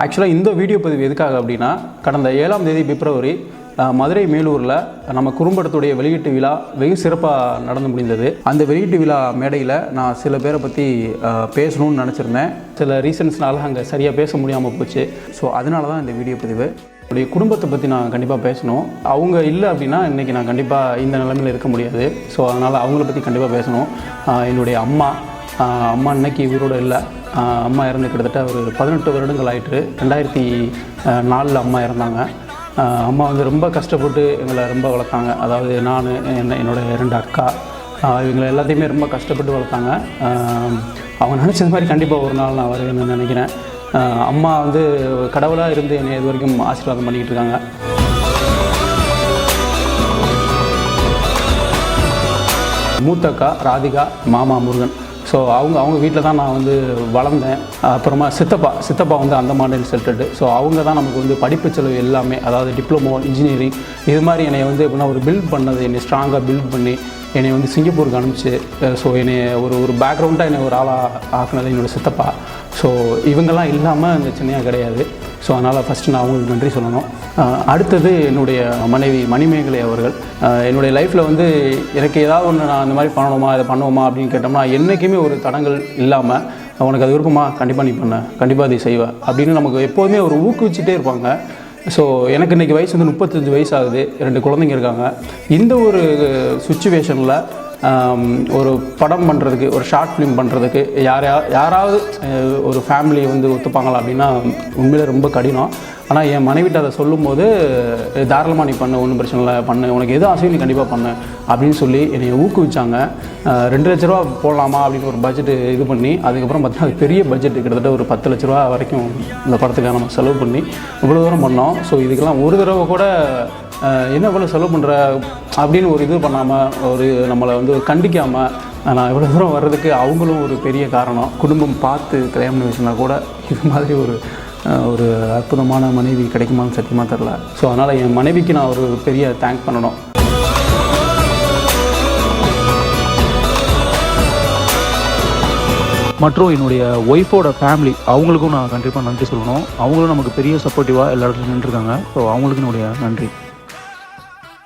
ஆக்சுவலாக இந்த வீடியோ பதிவு எதுக்காக அப்படின்னா, கடந்த 7ஆம் தேதி பிப்ரவரி மதுரை மேலூரில் நம்ம குறும்படத்துடைய வெளியீட்டு விழா வெகு சிறப்பாக நடந்து முடிந்தது. அந்த வெளியீட்டு விழா மேடையில் நான் சில பேரை பற்றி பேசணும்னு நினச்சிருந்தேன். சில ரீசன்ஸ்னால அங்கே சரியாக பேச முடியாமல் போச்சு. ஸோ அதனால தான் இந்த வீடியோ பதிவு. என்னுடைய குடும்பத்தை பற்றி நான் கண்டிப்பாக பேசணும். அவங்க இல்லை அப்படின்னா இன்றைக்கி நான் கண்டிப்பாக இந்த நிலைமையில் இருக்க முடியாது. ஸோ அதனால் அவங்கள பற்றி கண்டிப்பாக பேசணும். என்னுடைய அம்மா இன்னைக்கு இவரோட இல்லை. அம்மா இறந்து கிட்டத்தட்ட ஒரு 18 வருடங்கள் ஆயிட்டு. 2004 அம்மா இறந்தாங்க. அம்மா வந்து ரொம்ப கஷ்டப்பட்டு எங்களை ரொம்ப வளர்த்தாங்க. அதாவது நான், என்னோடய 2 அக்கா, இவங்களை எல்லாத்தையுமே ரொம்ப கஷ்டப்பட்டு வளர்த்தாங்க. அவங்க நினச்சது மாதிரி கண்டிப்பாக ஒரு நாள் நான் வருவேன்னு நினைக்கிறேன். அம்மா வந்து கடவுளாக இருந்து என்னை இது வரைக்கும் ஆசீர்வாதம் பண்ணிக்கிட்டு இருக்காங்க. மூத்த அக்கா ராதிகா, மாமா முருகன். ஸோ அவங்க வீட்டில் தான் நான் வந்து வளர்ந்தேன். அப்புறமா சித்தப்பா வந்து அந்த மாடல் செல்டடு. ஸோ அவங்க தான் நமக்கு வந்து படிப்பு செலவு எல்லாமே, அதாவது டிப்ளமோ, இன்ஜினியரிங் இது மாதிரி என்னை வந்து எப்படின்னா ஒரு பில்ட் பண்ணது, என்னை ஸ்ட்ராங்காக பில்ட் பண்ணி என்னை வந்து சிங்கப்பூருக்கு அனுப்பிச்சு. ஸோ என்னை ஒரு பேக்ரவுண்டாக என்னை ஒரு ஆளாக ஆக்குனது என்னோடய சித்தப்பா. ஸோ இவங்கெல்லாம் இல்லாமல் இந்த சின்னையா கிடையாது. ஸோ அதனால் ஃபஸ்ட்டு நான் அவங்களுக்கு நன்றி சொல்லணும். அடுத்தது என்னுடைய மனைவி மணிமேகலை அவர்கள். என்னுடைய லைஃப்பில் வந்து எனக்கு ஏதாவது ஒன்று நான் அந்த மாதிரி பண்ணணுமா, இதை பண்ணுவோமா அப்படின்னு கேட்டோம்னா என்றைக்குமே ஒரு தடங்கள் இல்லாமல், உனக்கு அது விருப்பமா, கண்டிப்பாக நீ பண்ண, கண்டிப்பாக அதை செய்வேன் அப்படின்னு நமக்கு எப்போதுமே ஒரு ஊக்குவிச்சுட்டே இருப்பாங்க. ஸோ எனக்கு இன்றைக்கி வயசு வந்து 35 வயசு ஆகுது. 2 குழந்தைங்க இருக்காங்க. இந்த ஒரு சுச்சுவேஷனில் ஒரு படம் பண்ணுறதுக்கு, ஒரு ஷார்ட் ஃபிலிம் பண்ணுறதுக்கு யாராவது ஒரு ஃபேமிலி வந்து ஒத்துப்பாங்களா அப்படின்னா உண்மையிலே ரொம்ப கடினம். ஆனால் என் மனைவிட்ட அதை சொல்லும்போது, தாராளமாக நீ பண்ண, ஒன்றும் பிரச்சனை இல்லை, பண்ணு, உனக்கு எது ஆசையும் நீ கண்டிப்பாக பண்ணு அப்படின்னு சொல்லி என்னை ஊக்குவிச்சாங்க. 2 லட்ச ரூபா போடலாமா அப்படின்னு ஒரு பட்ஜெட்டு இது பண்ணி, அதுக்கப்புறம் பார்த்தீங்கன்னா அது பெரிய பட்ஜெட்டு, கிட்டத்தட்ட ஒரு 10 லட்ச ரூபா வரைக்கும் இந்த படத்துக்காக நம்ம செலவு பண்ணி இவ்வளோ தூரம் பண்ணோம். ஸோ இதுக்கெல்லாம் ஒரு தடவை கூட என்ன இவ்வளோ செலவு பண்ணுற அப்படின்னு ஒரு இது பண்ணாமல், நம்மளை வந்து கண்டிக்காமல் நான் இவ்வளோ தூரம் வர்றதுக்கு அவங்களும் ஒரு பெரிய காரணம். குடும்பம் பார்த்து கல்யாணம் வச்சுனா கூட இது மாதிரி ஒரு அற்புதமான மனைவி கிடைக்குமான்னு சத்தியமாக தெரில. ஸோ அதனால் என் மனைவிக்கு நான் ஒரு பெரிய தேங்க் பண்ணணும். மற்றும் என்னுடைய ஒய்ஃபோட ஃபேமிலி, அவங்களுக்கும் நான் கண்டிப்பாக நன்றி சொல்லணும். அவங்களும் நமக்கு பெரிய சப்போர்ட்டிவாக எல்லா இடத்துலையும் நின்றுருக்காங்க. ஸோ அவங்களுக்கும் என்னுடைய நன்றி.